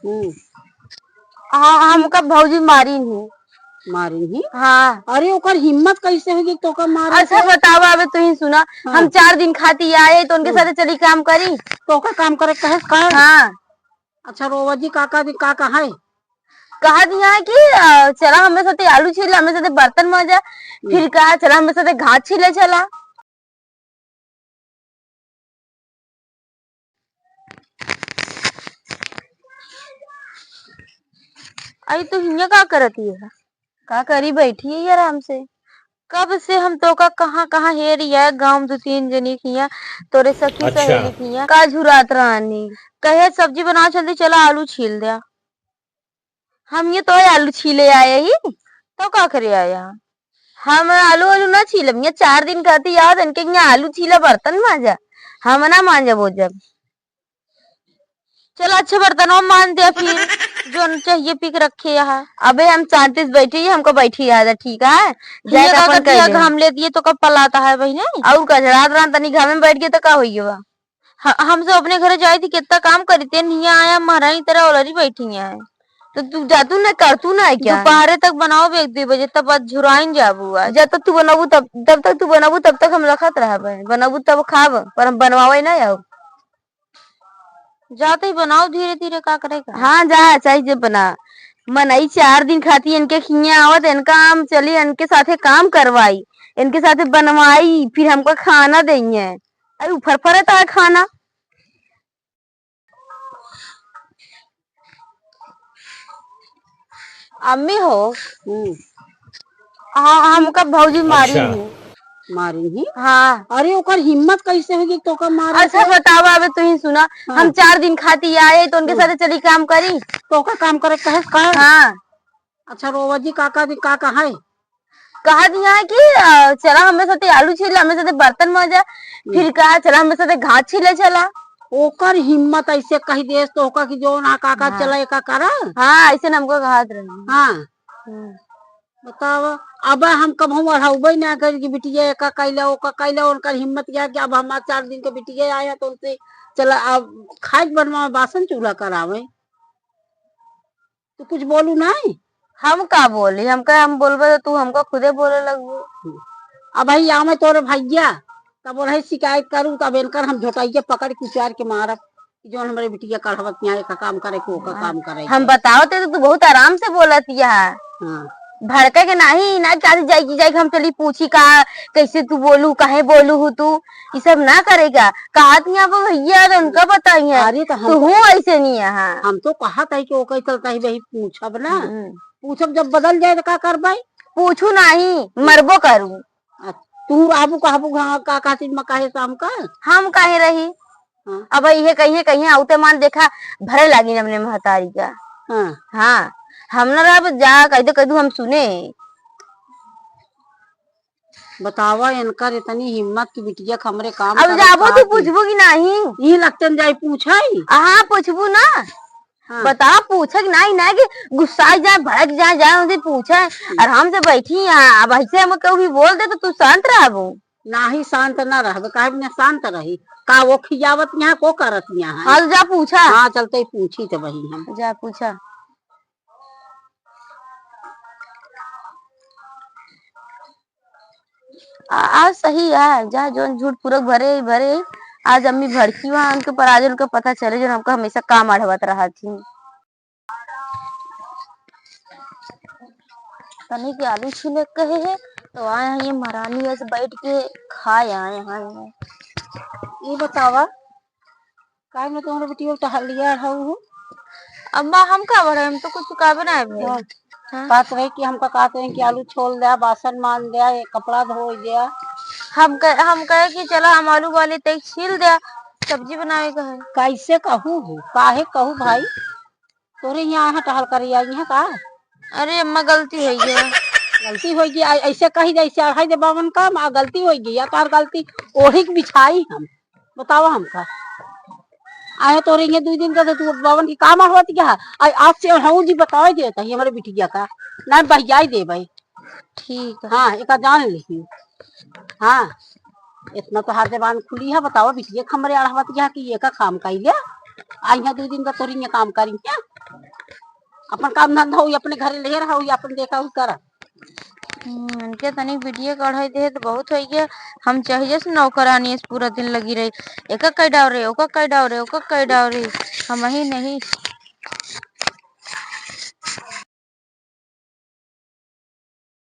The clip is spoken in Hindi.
हम्म। हाँ, हमका भौजी मारी ही। मारी ही? हाँ। अरे ओकर हिम्मत कैसे होगी तो का मारे? अच्छा बताओ, अबे तू ही सुना। हाँ। हम 4 दिन खाती आए तो उनके साथ चली काम करी तो का काम करे कहे का? हाँ। अच्छा रोवा जी काका दी काका है? कहा दिया है कि चला हमें साथे आलू छीले, हमें साथे बर्तन मांजा, फिर कहा चला हमें साथे घास छीले चला। आई तो हिया का करती है? का करी बैठी है आराम से। कब से हम तो का कहाँ कहाँ हेरी है, गांव 2-3 जनी किया तोरे सखी सहेली किया का झुरात रानी कहे सब्जी बना जल्दी, चला आलू छील दिया। हम ये तो आलू छीले आए ही तो का करे आया। हम आलू आलू ना छीलम, ये 4 दिन कहती याद इनके यहाँ आलू छीला बर्तन मांजा, हम ना मांजा वो जब। चलो अच्छे बर्तन मान दिया फिर जो चाहिए पिक रखे यहाँ। अबे हम 34 बैठी है, हमको बैठी याद है ठीक है। ये का करती है घाम लेती है तो कब पलाता है भाई नहीं और का रात रात तनी घाम में बैठ गए तो का होई बा। हमसे अपने घर जाई थी कितना काम करते नहीं आया, महारानी तरह ऑलरेडी बैठी है तो तू जातू ना कर तू ना क्या दोपहर तक बनाओ 1-2 बजे तब बाद झुराइन जाबू। जब तक तू बनाबू तब तक तू बनाबू तब तक हम रखत रह बनाबू तब खाब पर हम बनवावे ना आओ। जाते ही बनाओ धीरे धीरे का करेगा। हाँ जा चाहिए बना मनई 4 दिन खाती इनके खिया आवत इनका हम चली इनके साथे काम करवाई, इनके साथे बनवाई, फिर हमको खाना देंगे। अरे उफर फरता है खाना। अम्मी हो? हाँ, हमका भौजी मारी ही। मारी ही? हाँ। अरे ओकर हिम्मत कैसे होगी तो का मारे? अच्छा बताओ, अबे तू ही सुना। हाँ। हम 4 दिन खाती आए तो उनके साथ चली काम करी तो का काम करे कहे का? हाँ। अच्छा रोवा जी काका दी काका है? कहा दिया है कि चला हमें साथे आलू छीले, हमें साथे बर्तन मांजा, फिर कहा चला हमें साथे घास छीले चला। ओकर हिम्मत ऐसे कही देस तो का कि जो ना काका हाँ। चला का करा? हाँ ऐसे हमको घात रहे। हाँ बताओ। अब हम कभू अढ़ाउबे ना कर कि बिटिया का कैला ओका कैला, उनकर हिम्मत क्या कि अब हमारा 4 दिन के बिटिया आया तो उनसे चला अब खाद बनवा बासन चूल्हा करावे तो कुछ बोलू नहीं। हम का बोली, हम बोलबे तो तू हमको खुदे बोले लगबू। अब भाई आवे तोरे भैया तब बोले शिकायत करूँ तब इनकर हम झोटाइए पकड़ के उचार के मारब जो हमारे बिटिया कढ़वत यहाँ का काम करे को का काम करे। हम बताओ तो तू बहुत आराम से बोलत है। हाँ। भड़का के नहीं ना क्या जाएगी हम चली पूछी का कैसे तू बोलू काहे बोलू हूँ तू ये सब ना करेगा। कहा यहाँ पर भैया तो उनका बताई है। अरे तो हम ऐसे नहीं है। हम तो कहा था कि वो कई चलता ही वही पूछब ना, पूछब जब बदल जाए तो का कर भाई? पूछू नहीं मरबो करूँ। तू आबू कहबू का चीज में काहे शाम का हम काहे रही। हाँ। अब ये कहिए कहिए आउते मान देखा भरे लागी हमने महतारी का। हाँ, हाँ। हम ना रब जा कह दू हम सुने। बतावा इनकर इतनी हिम्मत की बिटिया हमरे काम अब जाबो तो पूछबो की नहीं ये लगते जाए पूछाई। हाँ पूछबू ना। हाँ। बता पूछक नहीं ना कि गुस्सा जाए भड़क जाए उनसे पूछे आराम से बैठी यहाँ। अब ऐसे हम कभी बोल दे तो तू शांत रहबो ना ही शांत ना रह काहे बिना शांत रही का वो खियावत यहाँ को करत यहाँ। हाँ जा पूछा। हाँ चलते ही पूछी तो वही हम जा पूछा। आज सही है जा जो झूठ पूरक भरे भरे आज अम्मी भड़की वहां उनके पर आज उनका पता चले जो हमको हमेशा काम अढ़वत रहा थी। तनी के आलू छीले कहे है तो आए हैं ये महारानी ऐसे बैठ के खाए आए हैं। ये बतावा काय में तुम्हारे बेटी टहलिया हूँ अम्मा हम का बड़े हम तो कुछ का बनाए भाई। बात रही कि हमका कहते हैं कि आलू छोल दिया बासन मान दिया एक कपड़ा धो दिया। हम कहे कि चला हम आलू वाले तक छील दिया सब्जी बनाए का है। कैसे कहूँ काहे कहूँ भाई तोरे यहाँ टहल कर आई है का? अरे अम्मा गलती है ये गलती होगी ऐसे कही जैसे अढ़ाई दे बावन का गलती होगी या तार गलती ओढ़ी बिछाई हम बताओ हमका आए तो रहेंगे 2 दिन का तू बावन की काम हुआ क्या आज से अढ़ाऊ जी बताओ देता ही हमारे बिटिया का ना बहियाई दे भाई। ठीक है। हाँ एक जान ली। हाँ इतना तो हर जबान खुली है बताओ बिटिया हमारे अढ़ावत की ये का काम कर लिया आई 2 दिन का तोरी काम करी क्या अपन काम धंधा हुई अपने घरे ले रहा हुई अपन देखा हुई करा। इनके तनी वीडियो कढ़ाई दे तो बहुत हो गया। हम चाहिए से नौकरानी पूरा दिन लगी रही, एक कई डावरे ओका कई डावरे ओका कई डावरे हम ही नहीं।